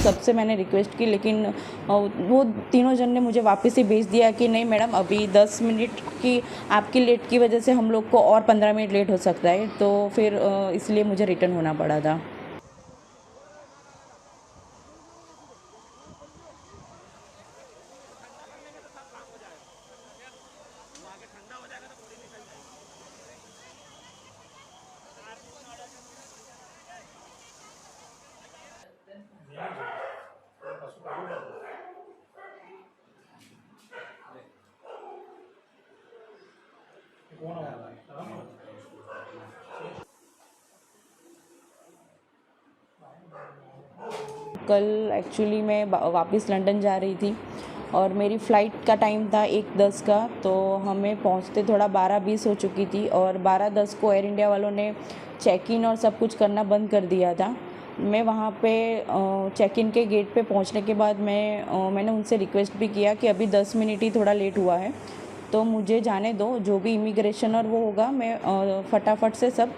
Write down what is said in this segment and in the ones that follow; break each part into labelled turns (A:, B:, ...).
A: सबसे मैंने रिक्वेस्ट की, लेकिन वो तीनों जन ने मुझे वापस ही भेज दिया कि नहीं मैडम, अभी 10 मिनट की आपकी लेट की वजह से हम लोग को और 15 मिनट लेट हो सकता है। तो फिर इसलिए मुझे रिटर्न होना पड़ा था। कल एक्चुअली मैं वापस लंदन जा रही थी और मेरी फ़्लाइट का टाइम था 1:10 का। तो हमें पहुंचते थोड़ा 12:20 हो चुकी थी और 12:10 को एयर इंडिया वालों ने चेक इन और सब कुछ करना बंद कर दिया था। मैं वहाँ पे चेक इन के गेट पे पहुँचने के बाद मैंने उनसे रिक्वेस्ट भी किया कि अभी 10 मिनट ही थोड़ा लेट हुआ है, तो मुझे जाने दो, जो भी इमिग्रेशन और वो होगा मैं फटाफट से सब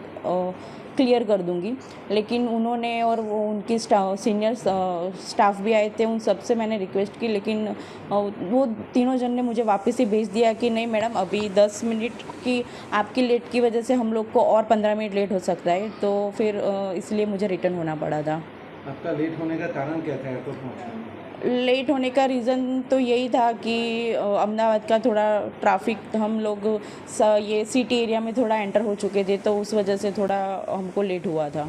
A: क्लियर कर दूंगी। लेकिन उन्होंने और वो उनकी सीनियर स्टाफ भी आए थे, उन सब से मैंने रिक्वेस्ट की, लेकिन वो तीनों जन ने मुझे वापस ही भेज दिया कि नहीं मैडम, अभी 10 मिनट की आपकी लेट की वजह से हम लोग को और 15 मिनट लेट हो सकता है। तो फिर इसलिए मुझे रिटर्न होना पड़ा था।
B: आपका लेट होने का कारण क्या था एयरपोर्ट पहुँचने में?
A: लेट होने का रीज़न तो यही था कि अहमदाबाद का थोड़ा ट्रैफिक, हम लोग ये सिटी एरिया में थोड़ा एंटर हो चुके थे, तो उस वजह से थोड़ा हमको लेट हुआ था।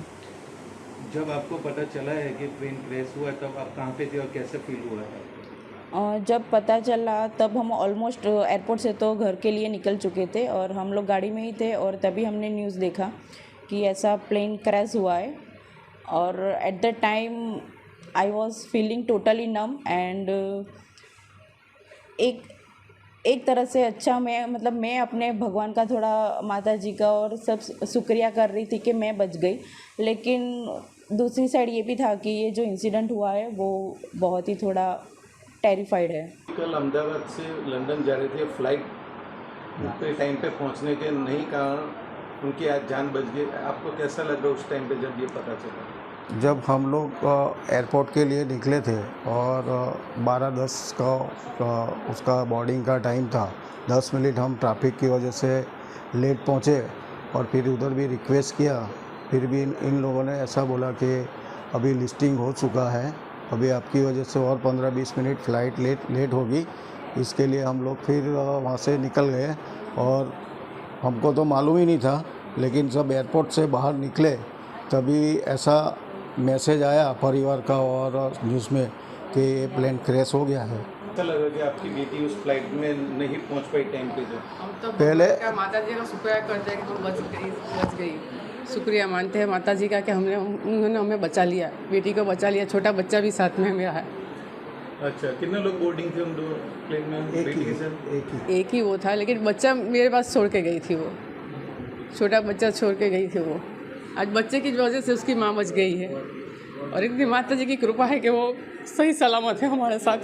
B: जब आपको पता चला है कि ट्रेन क्रैश हुआ तब आप कहाँ पे थे और कैसे फील हुआ है?
A: जब पता चला तब हम ऑलमोस्ट एयरपोर्ट से तो घर के लिए निकल चुके थे और हम लोग गाड़ी में ही थे, और तभी हमने न्यूज़ देखा कि ऐसा प्लेन क्रैश हुआ है। और at the time I was feeling totally num and एक तरह से अच्छा, मैं अपने भगवान का, थोड़ा माता जी का और सब शुक्रिया कर रही थी कि मैं बच गई। लेकिन दूसरी साइड ये भी था कि ये जो इंसिडेंट हुआ है वो बहुत ही थोड़ा टेरिफाइड है।
B: कल अहमदाबाद से लंदन जा रहे थे, फ्लाइट पे टाइम पे पहुंचने के नहीं कारण उनकी आज जान बच गई। आपको कैसा लगा उस टाइम पे जब ये पता चला?
C: जब हम लोग एयरपोर्ट के लिए निकले थे और 12:10 का उसका बोर्डिंग का टाइम था, 10 मिनट हम ट्रैफिक की वजह से लेट पहुँचे और फिर उधर भी रिक्वेस्ट किया, फिर भी इन लोगों ने ऐसा बोला कि अभी लिस्टिंग हो चुका है, अभी आपकी वजह से और 15-20 मिनट फ़्लाइट लेट होगी। इसके लिए हम लोग फिर वहाँ से निकल गए और हमको तो मालूम ही नहीं था, लेकिन जब एयरपोर्ट से बाहर निकले तभी ऐसा मैसेज आया परिवार का और न्यूज़ में कि ये प्लेन क्रैश हो गया है।
B: पता लगा कि आपकी बेटी उस फ्लाइट में नहीं पहुंच पाई टाइम पे। जो
D: हम तो
C: पहले
D: माता जी का शुक्रिया करते हैं कि वो बच गई। शुक्रिया मानते हैं माता जी का कि उन्होंने हमें बचा लिया, बेटी को बचा लिया, छोटा बच्चा भी साथ में मेरा है।
B: अच्छा, कितने लोग बोर्डिंग थे उन दो प्लेन में?
D: एक ही वो था, लेकिन बच्चा मेरे पास छोड़ के गई थी, वो छोटा बच्चा छोड़ के गई थी। वो आज बच्चे की वजह से उसकी माँ बच गई है और इतनी माता जी की कृपा है कि वो सही सलामत है हमारे साथ।